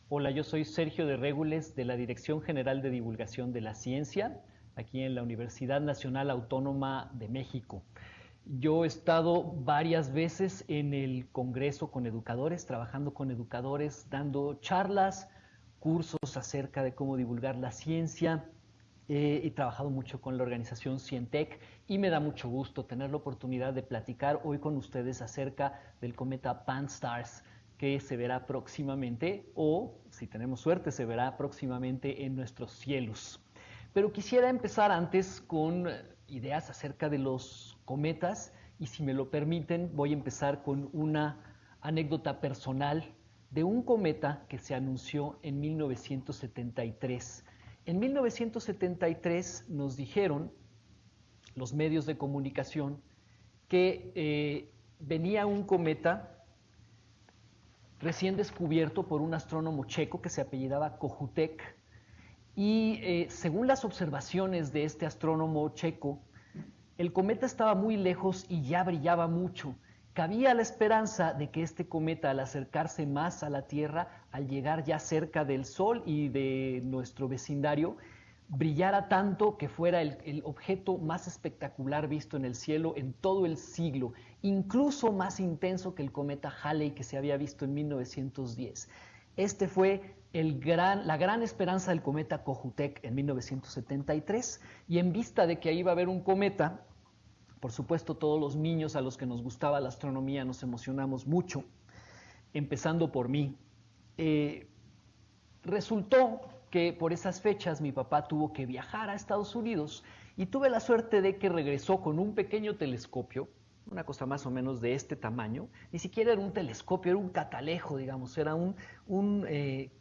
Hola, yo soy Sergio de Régules de la Dirección General de Divulgación de la Ciencia, aquí en la Universidad Nacional Autónoma de México. Yo he estado varias veces en el Congreso con educadores, trabajando con educadores, dando charlas, cursos acerca de cómo divulgar la ciencia. He trabajado mucho con la organización Cientec y me da mucho gusto tener la oportunidad de platicar hoy con ustedes acerca del cometa Pan-STARRS, que se verá próximamente o, si tenemos suerte, se verá próximamente en nuestros cielos. Pero quisiera empezar antes con ideas acerca de los cometas y si me lo permiten voy a empezar con una anécdota personal de un cometa que se anunció en 1973. En 1973 nos dijeron los medios de comunicación que venía un cometa recién descubierto por un astrónomo checo que se apellidaba Kohoutek y según las observaciones de este astrónomo checo, el cometa estaba muy lejos y ya brillaba mucho. Cabía la esperanza de que este cometa, al acercarse más a la Tierra, al llegar ya cerca del Sol y de nuestro vecindario, brillara tanto que fuera el objeto más espectacular visto en el cielo en todo el siglo, incluso más intenso que el cometa Halley que se había visto en 1910. Este fue la gran esperanza del cometa Kohoutek en 1973 y en vista de que ahí iba a haber un cometa, por supuesto todos los niños a los que nos gustaba la astronomía nos emocionamos mucho, empezando por mí. Eh, Resultó que por esas fechas mi papá tuvo que viajar a Estados Unidos y tuve la suerte de que regresó con un pequeño telescopio, una cosa más o menos de este tamaño, ni siquiera era un telescopio, era un catalejo, digamos, era un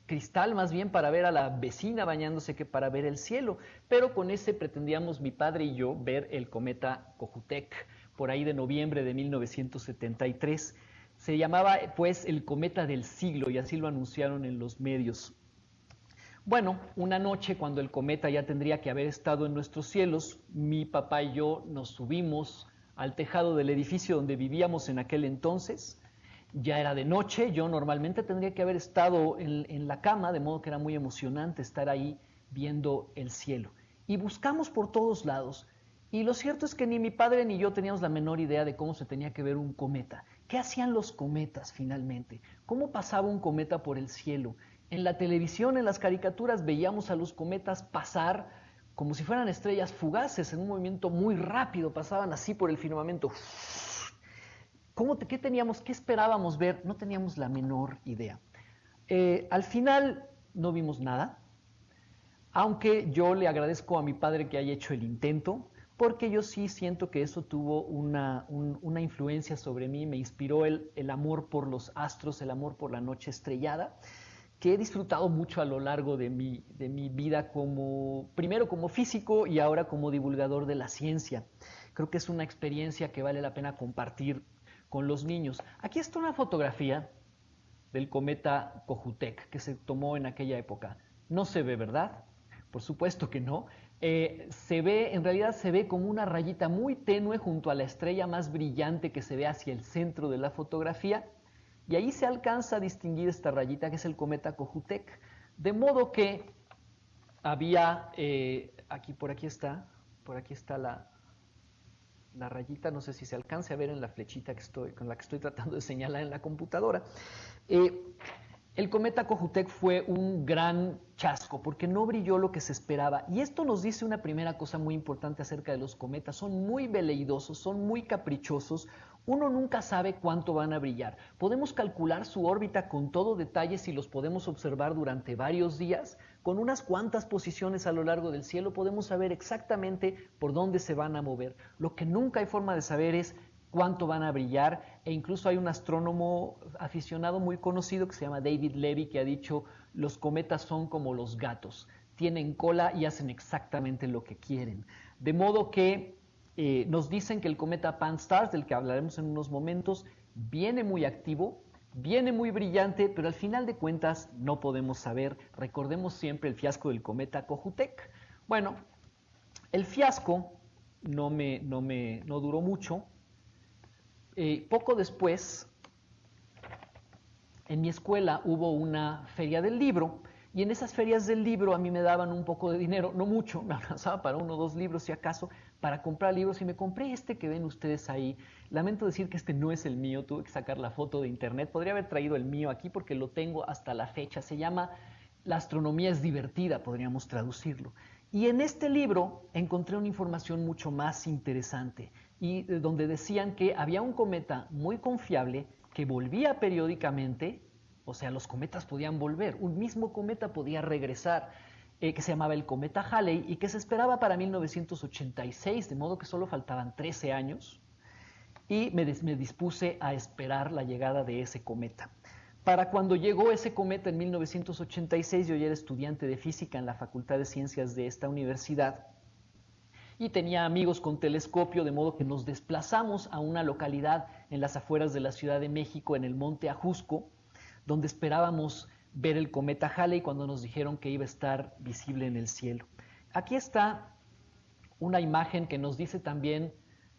cristal más bien para ver a la vecina bañándose que para ver el cielo, pero con ese pretendíamos mi padre y yo ver el cometa Kohoutek por ahí de noviembre de 1973. Se llamaba pues el cometa del siglo y así lo anunciaron en los medios. Bueno, una noche cuando el cometa ya tendría que haber estado en nuestros cielos, mi papá y yo nos subimos al tejado del edificio donde vivíamos en aquel entonces. Ya era de noche, yo normalmente tendría que haber estado en la cama, de modo que era muy emocionante estar ahí viendo el cielo. Y buscamos por todos lados. Y lo cierto es que ni mi padre ni yo teníamos la menor idea de cómo se tenía que ver un cometa. ¿Qué hacían los cometas finalmente? ¿Cómo pasaba un cometa por el cielo? En la televisión, en las caricaturas, veíamos a los cometas pasar como si fueran estrellas fugaces, en un movimiento muy rápido, pasaban así por el firmamento. ¿Qué teníamos, qué esperábamos ver? No teníamos la menor idea. Al final no vimos nada, aunque yo le agradezco a mi padre que haya hecho el intento, porque yo sí siento que eso tuvo una influencia sobre mí, me inspiró el amor por los astros, el amor por la noche estrellada, que he disfrutado mucho a lo largo de mi vida como, primero como físico y ahora como divulgador de la ciencia. Creo que es una experiencia que vale la pena compartir con los niños. Aquí está una fotografía del cometa Kohoutek que se tomó en aquella época. No se ve, ¿verdad? Por supuesto que no. Se ve, en realidad se ve como una rayita muy tenue junto a la estrella más brillante que se ve hacia el centro de la fotografía y ahí se alcanza a distinguir esta rayita que es el cometa Kohoutek. De modo que había, por aquí está la rayita, no sé si se alcance a ver en la flechita con la que estoy tratando de señalar en la computadora. Eh, el cometa Kohoutek fue un gran chasco porque no brilló lo que se esperaba. Y esto nos dice una primera cosa muy importante acerca de los cometas. Son muy veleidosos, son muy caprichosos. Uno nunca sabe cuánto van a brillar. Podemos calcular su órbita con todo detalle si los podemos observar durante varios días. Con unas cuantas posiciones a lo largo del cielo podemos saber exactamente por dónde se van a mover. Lo que nunca hay forma de saber es cuánto van a brillar e incluso hay un astrónomo aficionado muy conocido que se llama David Levy que ha dicho los cometas son como los gatos, tienen cola y hacen exactamente lo que quieren. De modo que nos dicen que el cometa Pan-STARRS, del que hablaremos en unos momentos, viene muy activo, viene muy brillante, pero al final de cuentas no podemos saber. Recordemos siempre el fiasco del cometa Kohoutek. Bueno, el fiasco no duró mucho. Poco después, en mi escuela hubo una feria del libro y en esas ferias del libro a mí me daban un poco de dinero, no mucho, me alcanzaba para 1 o 2 libros si acaso, para comprar libros y me compré este que ven ustedes ahí. Lamento decir que este no es el mío, tuve que sacar la foto de internet, podría haber traído el mío aquí porque lo tengo hasta la fecha, se llama La astronomía es divertida, podríamos traducirlo. Y en este libro encontré una información mucho más interesante y donde decían que había un cometa muy confiable que volvía periódicamente, o sea, los cometas podían volver, un mismo cometa podía regresar, que se llamaba el cometa Halley y que se esperaba para 1986, de modo que solo faltaban 13 años y me dispuse a esperar la llegada de ese cometa. Para cuando llegó ese cometa en 1986, yo ya era estudiante de física en la Facultad de Ciencias de esta universidad y tenía amigos con telescopio, de modo que nos desplazamos a una localidad en las afueras de la Ciudad de México, en el Monte Ajusco, donde esperábamos ver el cometa Halley cuando nos dijeron que iba a estar visible en el cielo. Aquí está una imagen que nos dice también,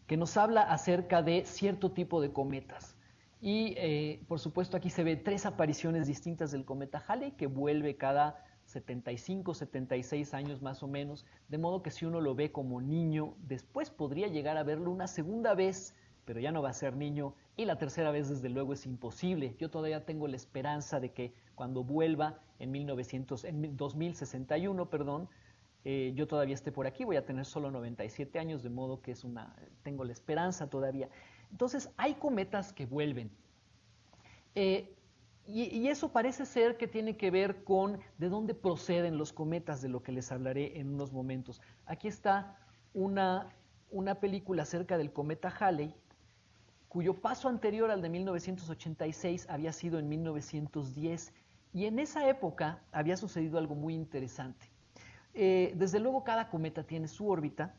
que nos habla acerca de cierto tipo de cometas. Y por supuesto aquí se ve 3 apariciones distintas del cometa Halley que vuelve cada 75, 76 años más o menos, de modo que si uno lo ve como niño, después podría llegar a verlo una segunda vez, pero ya no va a ser niño, y la tercera vez desde luego es imposible. Yo todavía tengo la esperanza de que cuando vuelva en 2061, perdón, yo todavía esté por aquí, voy a tener solo 97 años, de modo que tengo la esperanza todavía. Entonces, hay cometas que vuelven. Eh, y eso parece ser que tiene que ver con de dónde proceden los cometas, de lo que les hablaré en unos momentos. Aquí está una película acerca del cometa Halley, cuyo paso anterior al de 1986 había sido en 1910, y en esa época había sucedido algo muy interesante. Desde luego cada cometa tiene su órbita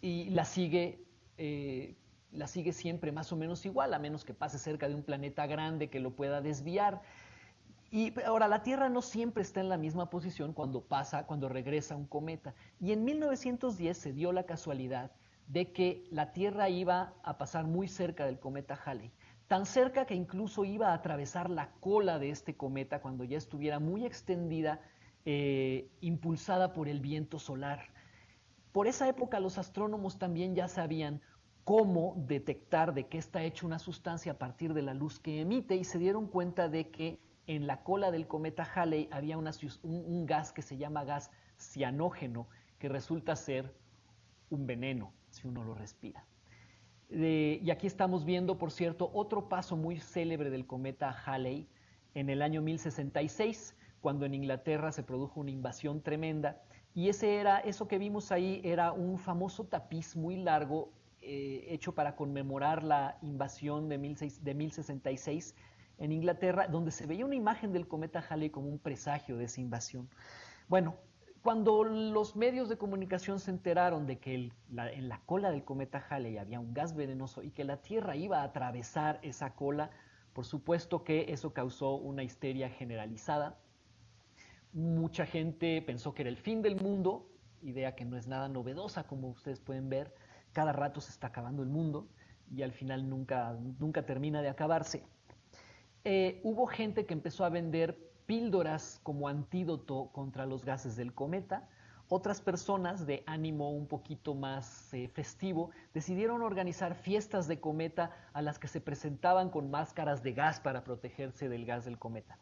y la sigue siempre más o menos igual, a menos que pase cerca de un planeta grande que lo pueda desviar. Y ahora la Tierra no siempre está en la misma posición cuando regresa un cometa. Y en 1910 se dio la casualidad de que la Tierra iba a pasar muy cerca del cometa Halley, tan cerca que incluso iba a atravesar la cola de este cometa cuando ya estuviera muy extendida, impulsada por el viento solar. Por esa época los astrónomos también ya sabían cómo detectar de qué está hecha una sustancia a partir de la luz que emite y se dieron cuenta de que en la cola del cometa Halley había un gas que se llama gas cianógeno, que resulta ser un veneno si uno lo respira. Y aquí estamos viendo, por cierto, otro paso muy célebre del cometa Halley en el año 1066, cuando en Inglaterra se produjo una invasión tremenda. Y eso que vimos ahí era un famoso tapiz muy largo, hecho para conmemorar la invasión de 1066 en Inglaterra, donde se veía una imagen del cometa Halley como un presagio de esa invasión. Bueno, cuando los medios de comunicación se enteraron de que en la cola del cometa Halley había un gas venenoso y que la Tierra iba a atravesar esa cola, por supuesto que eso causó una histeria generalizada. Mucha gente pensó que era el fin del mundo, idea que no es nada novedosa, como ustedes pueden ver. Cada rato se está acabando el mundo y al final nunca termina de acabarse. Hubo gente que empezó a vender píldoras como antídoto contra los gases del cometa. Otras personas de ánimo un poquito más festivo decidieron organizar fiestas de cometa a las que se presentaban con máscaras de gas para protegerse del gas del cometa.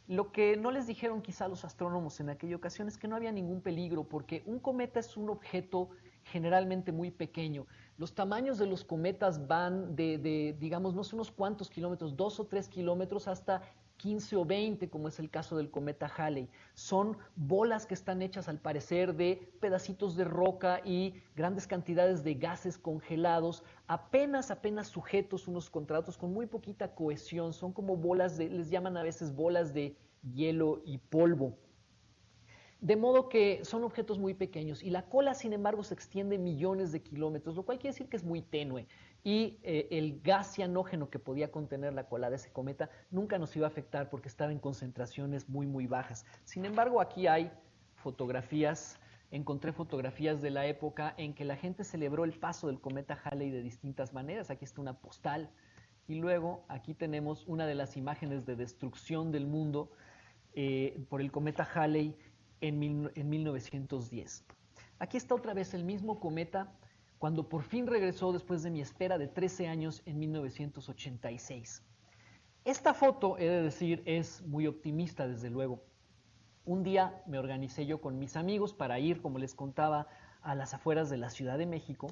Lo que no les dijeron quizá los astrónomos en aquella ocasión es que no había ningún peligro, porque un cometa es un objeto generalmente muy pequeño. Los tamaños de los cometas van digamos, no sé unos cuantos kilómetros, 2 o 3 kilómetros, hasta 15 o 20, como es el caso del cometa Halley. Son bolas que están hechas al parecer de pedacitos de roca y grandes cantidades de gases congelados, apenas sujetos unos contra otros, con muy poquita cohesión. Son como les llaman a veces bolas de hielo y polvo. De modo que son objetos muy pequeños y la cola, sin embargo, se extiende millones de kilómetros, lo cual quiere decir que es muy tenue y el gas cianógeno que podía contener la cola de ese cometa nunca nos iba a afectar porque estaba en concentraciones muy bajas. Sin embargo, aquí hay fotografías, encontré fotografías de la época en que la gente celebró el paso del cometa Halley de distintas maneras. Aquí está una postal y luego aquí tenemos una de las imágenes de destrucción del mundo por el cometa Halley en 1910. Aquí está otra vez el mismo cometa cuando por fin regresó después de mi espera de 13 años en 1986. Esta foto, he de decir, es muy optimista, desde luego. Un día me organicé yo con mis amigos para ir, como les contaba, a las afueras de la Ciudad de México,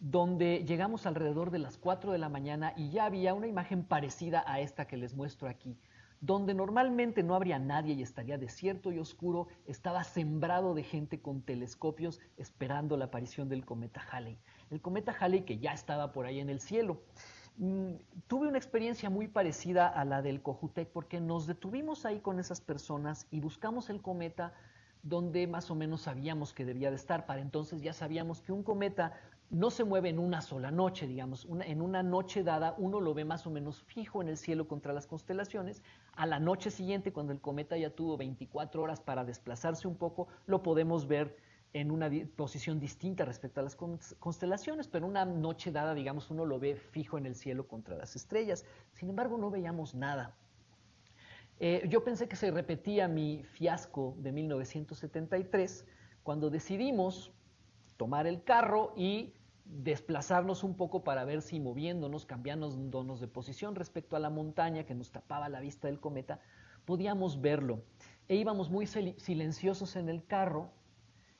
donde llegamos alrededor de las 4 de la mañana y ya había una imagen parecida a esta que les muestro aquí, donde normalmente no habría nadie y estaría desierto y oscuro, estaba sembrado de gente con telescopios esperando la aparición del cometa Halley. El cometa Halley que ya estaba por ahí en el cielo. Tuve una experiencia muy parecida a la del Cojutec porque nos detuvimos ahí con esas personas y buscamos el cometa donde más o menos sabíamos que debía de estar. Para entonces ya sabíamos que un cometa no se mueve en una sola noche, digamos, en una noche dada uno lo ve más o menos fijo en el cielo contra las constelaciones. A la noche siguiente, cuando el cometa ya tuvo 24 horas para desplazarse un poco, lo podemos ver en una posición distinta respecto a las constelaciones, pero una noche dada, digamos, uno lo ve fijo en el cielo contra las estrellas. Sin embargo, no veíamos nada. Yo pensé que se repetía mi fiasco de 1973, cuando decidimos tomar el carro y desplazarnos un poco para ver si moviéndonos, cambiándonos de posición respecto a la montaña que nos tapaba la vista del cometa, podíamos verlo. E íbamos muy silenciosos en el carro,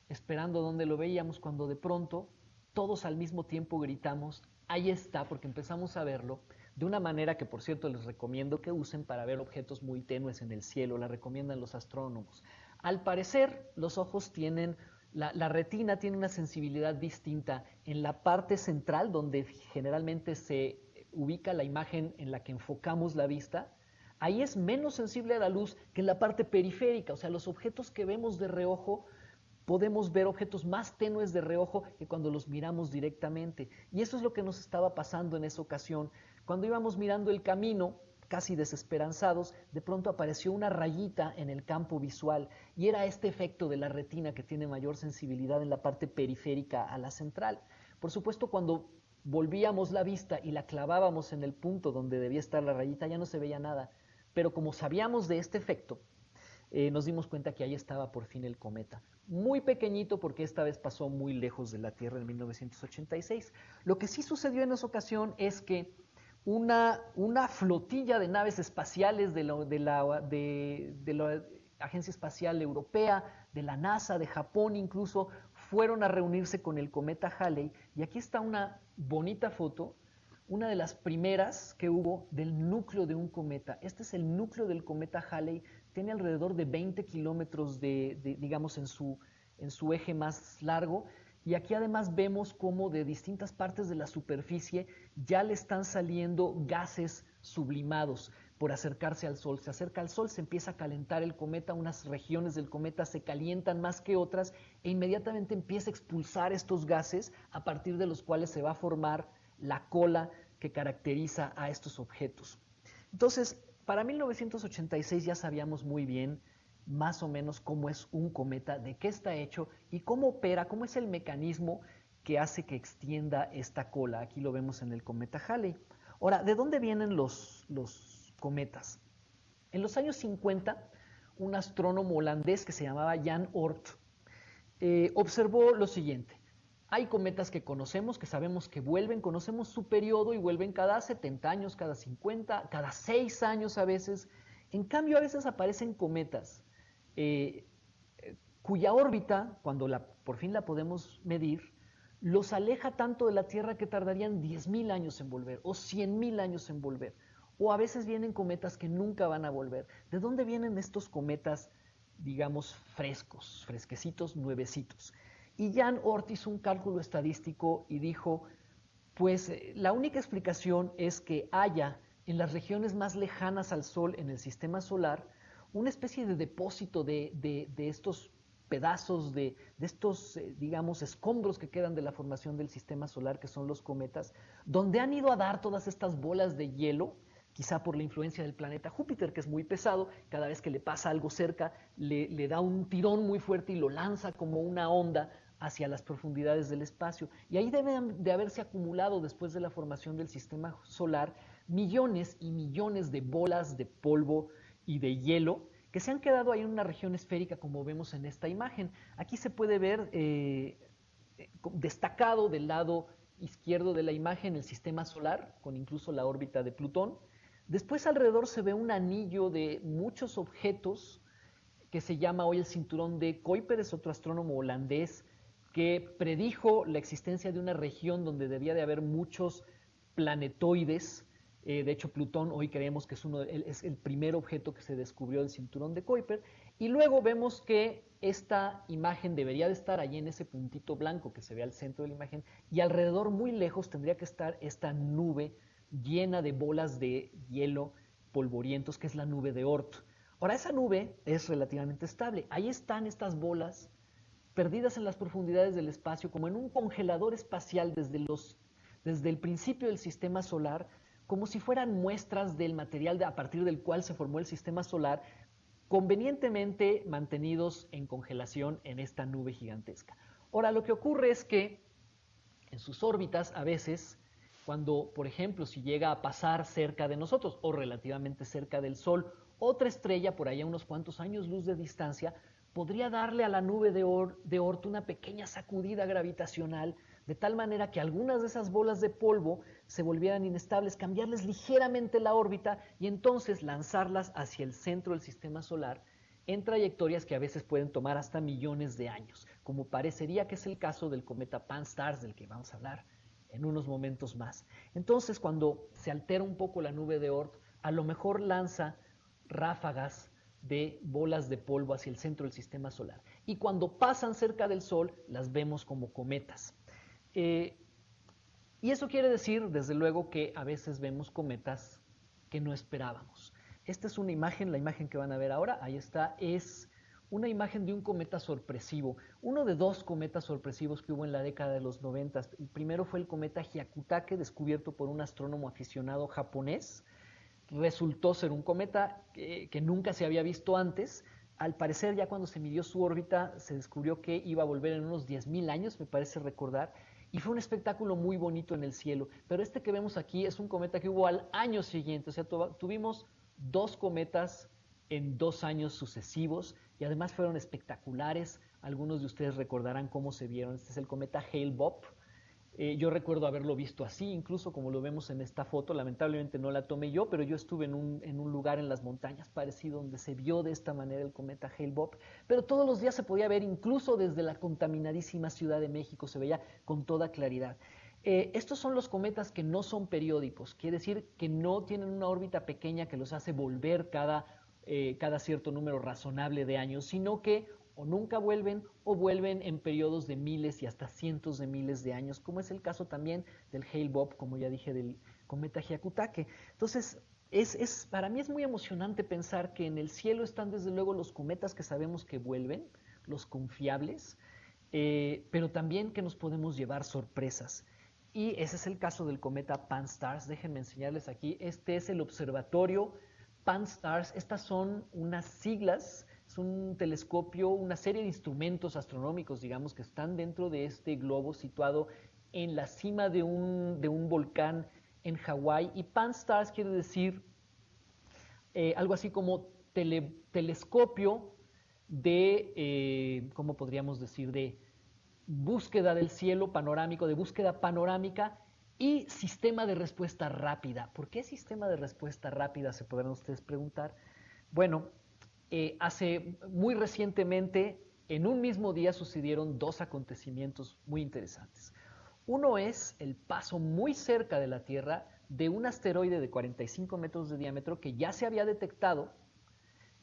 esperando donde lo veíamos, cuando de pronto todos al mismo tiempo gritamos, ahí está, porque empezamos a verlo de una manera que, por cierto, les recomiendo que usen para ver objetos muy tenues en el cielo, la recomiendan los astrónomos. Al parecer, los ojos tienen, la retina tiene una sensibilidad distinta en la parte central, donde generalmente se ubica la imagen en la que enfocamos la vista. Ahí es menos sensible a la luz que en la parte periférica, o sea, los objetos que vemos de reojo podemos ver objetos más tenues de reojo que cuando los miramos directamente. Y eso es lo que nos estaba pasando en esa ocasión. Cuando íbamos mirando el camino, casi desesperanzados, de pronto apareció una rayita en el campo visual y era este efecto de la retina que tiene mayor sensibilidad en la parte periférica a la central. Por supuesto, cuando volvíamos la vista y la clavábamos en el punto donde debía estar la rayita, ya no se veía nada. Pero como sabíamos de este efecto, nos dimos cuenta que ahí estaba por fin el cometa. Muy pequeñito porque esta vez pasó muy lejos de la Tierra en 1986. Lo que sí sucedió en esa ocasión es que una flotilla de naves espaciales de la Agencia Espacial Europea, de la NASA, de Japón incluso, fueron a reunirse con el cometa Halley. Y aquí está una bonita foto, una de las primeras que hubo del núcleo de un cometa. Este es el núcleo del cometa Halley, tiene alrededor de 20 kilómetros digamos, en su eje más largo. Y aquí además vemos cómo de distintas partes de la superficie ya le están saliendo gases sublimados por acercarse al Sol. Se acerca al Sol, se empieza a calentar el cometa, unas regiones del cometa se calientan más que otras e inmediatamente empieza a expulsar estos gases a partir de los cuales se va a formar la cola que caracteriza a estos objetos. Entonces, para 1986 ya sabíamos muy bien más o menos cómo es un cometa, de qué está hecho y cómo opera, cómo es el mecanismo que hace que extienda esta cola. Aquí lo vemos en el cometa Halley. Ahora, ¿de dónde vienen los cometas? En los años 50, un astrónomo holandés que se llamaba Jan Oort observó lo siguiente. Hay cometas que conocemos, que sabemos que vuelven, conocemos su periodo y vuelven cada 70 años, cada 50, cada 6 años a veces. En cambio, a veces aparecen cometas eh, cuya órbita, cuando por fin la podemos medir, los aleja tanto de la Tierra que tardarían 10.000 años en volver o 100.000 años en volver. O a veces vienen cometas que nunca van a volver. ¿De dónde vienen estos cometas, digamos, frescos, fresquecitos, nuevecitos? Y Jan Oort hizo un cálculo estadístico y dijo, pues la única explicación es que haya en las regiones más lejanas al Sol en el sistema solar una especie de depósito de estos pedazos, de estos, digamos, escombros que quedan de la formación del sistema solar, que son los cometas, donde han ido a dar todas estas bolas de hielo, quizá por la influencia del planeta Júpiter, que es muy pesado, cada vez que le pasa algo cerca, le da un tirón muy fuerte y lo lanza como una onda hacia las profundidades del espacio. Y ahí deben de haberse acumulado, después de la formación del sistema solar, millones y millones de bolas de polvo y de hielo que se han quedado ahí en una región esférica, como vemos en esta imagen. Aquí se puede ver destacado del lado izquierdo de la imagen el sistema solar, con incluso la órbita de Plutón. Después alrededor se ve un anillo de muchos objetos que se llama hoy el cinturón de Kuiper, es otro astrónomo holandés que predijo la existencia de una región donde debía de haber muchos planetoides. De hecho, Plutón hoy creemos que es el primer objeto que se descubrió del cinturón de Kuiper. Y luego vemos que esta imagen debería de estar allí en ese puntito blanco que se ve al centro de la imagen, y alrededor, muy lejos, tendría que estar esta nube llena de bolas de hielo polvorientos, que es la nube de Oort. Ahora, esa nube es relativamente estable. Ahí están estas bolas perdidas en las profundidades del espacio, como en un congelador espacial desde el principio del sistema solar, como si fueran muestras del material a partir del cual se formó el sistema solar, convenientemente mantenidos en congelación en esta nube gigantesca. Ahora, lo que ocurre es que en sus órbitas, a veces, cuando, por ejemplo, si llega a pasar cerca de nosotros o relativamente cerca del Sol, otra estrella por allá a unos cuantos años luz de distancia, podría darle a la nube de Oort una pequeña sacudida gravitacional, de tal manera que algunas de esas bolas de polvo se volvieran inestables, cambiarles ligeramente la órbita y entonces lanzarlas hacia el centro del sistema solar en trayectorias que a veces pueden tomar hasta millones de años, como parecería que es el caso del cometa Pan-STARRS, del que vamos a hablar en unos momentos más. Entonces, cuando se altera un poco la nube de Oort, a lo mejor lanza ráfagas de bolas de polvo hacia el centro del sistema solar. Y cuando pasan cerca del Sol, las vemos como cometas. Y eso quiere decir, desde luego, que a veces vemos cometas que no esperábamos. Esta es una imagen, la imagen que van a ver ahora, ahí está, es una imagen de un cometa sorpresivo, uno de dos cometas sorpresivos que hubo en la década de los 90. El primero fue el cometa Hyakutake, descubierto por un astrónomo aficionado japonés. Resultó ser un cometa que nunca se había visto antes. Al parecer, ya cuando se midió su órbita, se descubrió que iba a volver en unos 10.000 años, me parece recordar, y fue un espectáculo muy bonito en el cielo. Pero este que vemos aquí es un cometa que hubo al año siguiente, o sea, tuvimos dos cometas en 2 años sucesivos, y además fueron espectaculares. Algunos de ustedes recordarán cómo se vieron. Este es el cometa Hale-Bopp. Yo recuerdo haberlo visto así, incluso como lo vemos en esta foto. Lamentablemente no la tomé yo, pero yo estuve en un lugar en las montañas parecido donde se vio de esta manera el cometa Hale-Bopp. Pero todos los días se podía ver, incluso desde la contaminadísima Ciudad de México, se veía con toda claridad. Estos son los cometas que no son periódicos, quiere decir que no tienen una órbita pequeña que los hace volver cada cierto número razonable de años, sino que o nunca vuelven o vuelven en periodos de miles y hasta cientos de miles de años, como es el caso también del Hale-Bopp, como ya dije, del cometa Hyakutake. Entonces, para mí es muy emocionante pensar que en el cielo están desde luego los cometas que sabemos que vuelven, los confiables, pero también que nos podemos llevar sorpresas. Y ese es el caso del cometa Pan-STARRS. Déjenme enseñarles aquí. Este es el observatorio Pan-STARRS. Estas son unas siglas. Es un telescopio, una serie de instrumentos astronómicos, digamos, que están dentro de este globo situado en la cima de un volcán en Hawái. Y Pan-STARRS quiere decir algo así como telescopio de, ¿cómo podríamos decir?, de búsqueda del cielo panorámico, de búsqueda panorámica y sistema de respuesta rápida. ¿Por qué sistema de respuesta rápida?, se podrán ustedes preguntar. Bueno, hace muy recientemente, en un mismo día, sucedieron dos acontecimientos muy interesantes. Uno es el paso muy cerca de la Tierra de un asteroide de 45 metros de diámetro que ya se había detectado,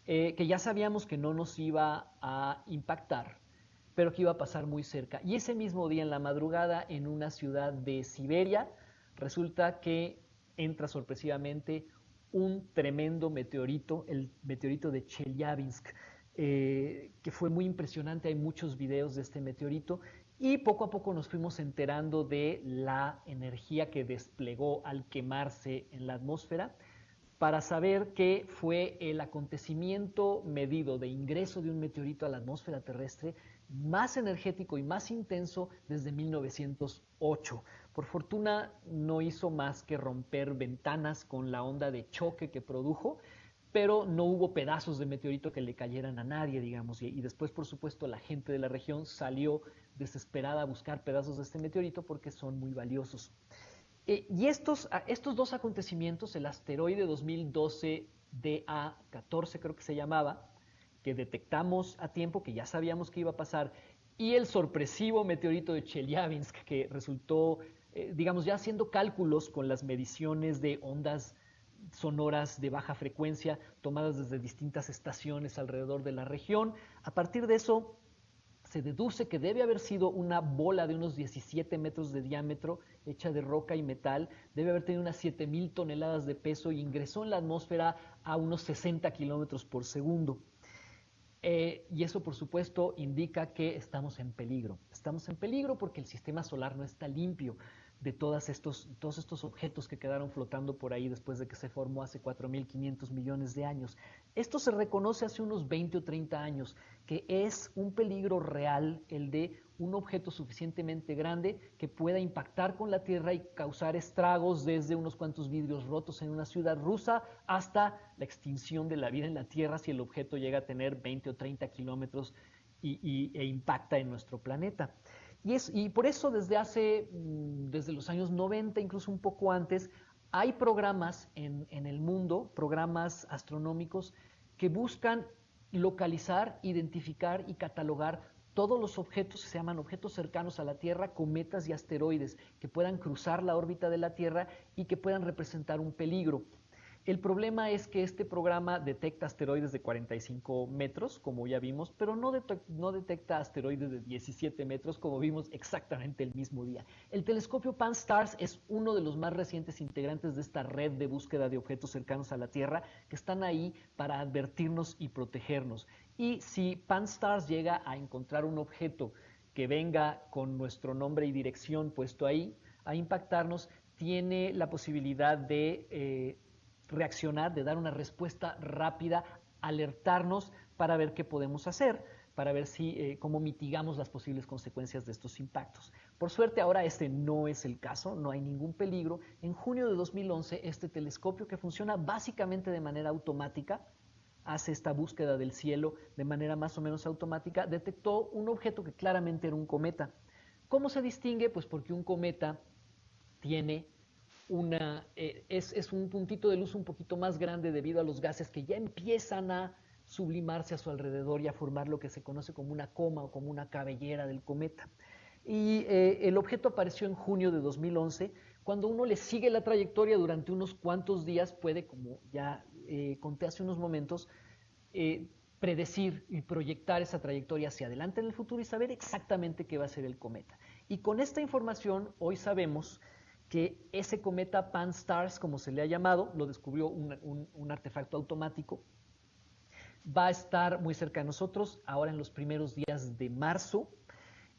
que ya sabíamos que no nos iba a impactar, pero que iba a pasar muy cerca. Y ese mismo día, en la madrugada, en una ciudad de Siberia, resulta que entra sorpresivamente un tremendo meteorito, el meteorito de Chelyabinsk, que fue muy impresionante. Hay muchos videos de este meteorito y poco a poco nos fuimos enterando de la energía que desplegó al quemarse en la atmósfera, para saber que fue el acontecimiento medido de ingreso de un meteorito a la atmósfera terrestre más energético y más intenso desde 1908. Por fortuna no hizo más que romper ventanas con la onda de choque que produjo, pero no hubo pedazos de meteorito que le cayeran a nadie, digamos, y después, por supuesto, la gente de la región salió desesperada a buscar pedazos de este meteorito porque son muy valiosos. Y estos dos acontecimientos, el asteroide 2012 DA14 creo que se llamaba, que detectamos a tiempo, que ya sabíamos que iba a pasar, y el sorpresivo meteorito de Chelyabinsk, que resultó, digamos, ya haciendo cálculos con las mediciones de ondas sonoras de baja frecuencia tomadas desde distintas estaciones alrededor de la región. A partir de eso, se deduce que debe haber sido una bola de unos 17 metros de diámetro, hecha de roca y metal, debe haber tenido unas 7,000 toneladas de peso y ingresó en la atmósfera a unos 60 kilómetros por segundo. Y eso, por supuesto, indica que estamos en peligro. Estamos en peligro porque el sistema solar no está limpio de todos estos objetos que quedaron flotando por ahí después de que se formó hace 4.500 millones de años. Esto se reconoce hace unos 20 o 30 años, que es un peligro real el de un objeto suficientemente grande que pueda impactar con la Tierra y causar estragos desde unos cuantos vidrios rotos en una ciudad rusa hasta la extinción de la vida en la Tierra si el objeto llega a tener 20 o 30 kilómetros e impacta en nuestro planeta. Y por eso desde los años 90, incluso un poco antes, hay programas en el mundo, programas astronómicos, que buscan localizar, identificar y catalogar todos los objetos que se llaman objetos cercanos a la Tierra, cometas y asteroides, que puedan cruzar la órbita de la Tierra y que puedan representar un peligro. El problema es que este programa detecta asteroides de 45 metros, como ya vimos, pero no detecta asteroides de 17 metros, como vimos exactamente el mismo día. El telescopio Pan-STARRS es uno de los más recientes integrantes de esta red de búsqueda de objetos cercanos a la Tierra, que están ahí para advertirnos y protegernos. Y si Pan-STARRS llega a encontrar un objeto que venga con nuestro nombre y dirección puesto ahí, a impactarnos, tiene la posibilidad de reaccionar, de dar una respuesta rápida, alertarnos para ver qué podemos hacer, para ver cómo mitigamos las posibles consecuencias de estos impactos. Por suerte ahora este no es el caso, no hay ningún peligro. En junio de 2011 este telescopio, que funciona básicamente de manera automática, hace esta búsqueda del cielo de manera más o menos automática, detectó un objeto que claramente era un cometa. ¿Cómo se distingue? Pues porque un cometa tiene es un puntito de luz un poquito más grande debido a los gases que ya empiezan a sublimarse a su alrededor y a formar lo que se conoce como una coma o como una cabellera del cometa. Y el objeto apareció en junio de 2011. Cuando uno le sigue la trayectoria durante unos cuantos días, puede, como ya conté hace unos momentos, eh, predecir y proyectar esa trayectoria hacia adelante en el futuro y saber exactamente qué va a ser el cometa. Y con esta información hoy sabemos que ese cometa Pan-STARRS, como se le ha llamado, lo descubrió un artefacto automático, va a estar muy cerca de nosotros ahora en los primeros días de marzo.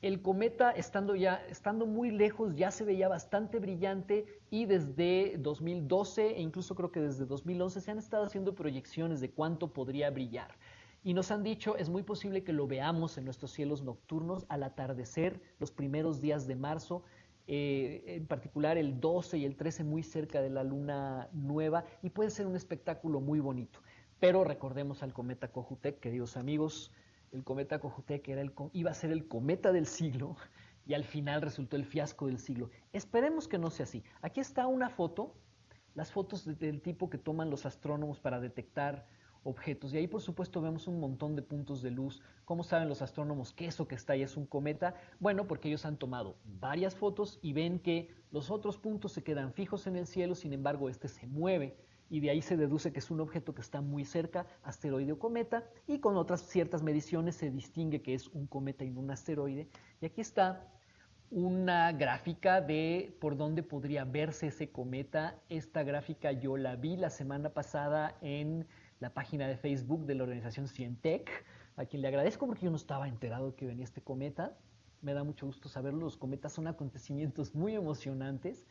El cometa, estando muy lejos, ya se veía bastante brillante y desde 2012 e incluso creo que desde 2011 se han estado haciendo proyecciones de cuánto podría brillar. Y nos han dicho, es muy posible que lo veamos en nuestros cielos nocturnos al atardecer, los primeros días de marzo, en particular el 12 y el 13 muy cerca de la luna nueva, y puede ser un espectáculo muy bonito. Pero recordemos al cometa Kohoutek, queridos amigos, el cometa Kohoutek iba a ser el cometa del siglo y al final resultó el fiasco del siglo. Esperemos que no sea así. Aquí está una foto, las fotos del tipo que toman los astrónomos para detectar objetos. Y ahí, por supuesto, vemos un montón de puntos de luz. ¿Cómo saben los astrónomos que eso que está ahí es un cometa? Bueno, porque ellos han tomado varias fotos y ven que los otros puntos se quedan fijos en el cielo, sin embargo, este se mueve. Y de ahí se deduce que es un objeto que está muy cerca, asteroide o cometa, y con otras ciertas mediciones se distingue que es un cometa y no un asteroide. Y aquí está una gráfica de por dónde podría verse ese cometa. Esta gráfica yo la vi la semana pasada en la página de Facebook de la organización Scientec, a quien le agradezco porque yo no estaba enterado de que venía este cometa. Me da mucho gusto saberlo, los cometas son acontecimientos muy emocionantes.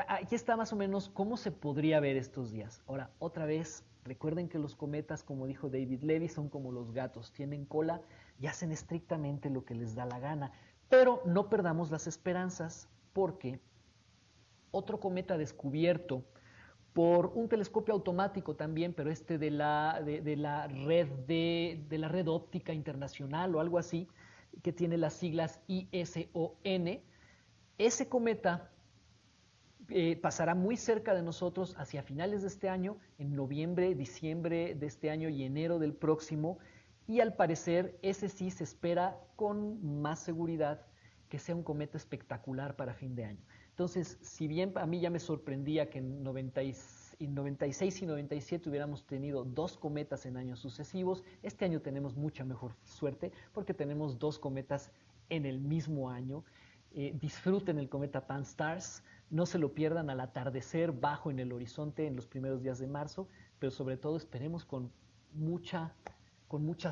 Aquí está más o menos cómo se podría ver estos días. Ahora, otra vez, Recuerden que los cometas, como dijo David Levy, son como los gatos, tienen cola y hacen estrictamente lo que les da la gana. Pero no perdamos las esperanzas porque otro cometa descubierto por un telescopio automático también, pero este de la red óptica internacional o algo así, que tiene las siglas ISON. Ese cometa pasará muy cerca de nosotros hacia finales de este año, en noviembre, diciembre de este año y enero del próximo, y al parecer ese sí se espera con más seguridad que sea un cometa espectacular para fin de año. Entonces, si bien a mí ya me sorprendía que en 96 y 97 hubiéramos tenido dos cometas en años sucesivos, este año tenemos mucha mejor suerte porque tenemos dos cometas en el mismo año. Disfruten el cometa Pan-STARRS, no se lo pierdan al atardecer bajo en el horizonte en los primeros días de marzo, pero sobre todo esperemos con muchas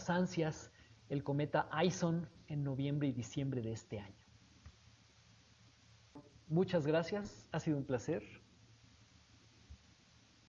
ansias el cometa ISON en noviembre y diciembre de este año. Muchas gracias, ha sido un placer.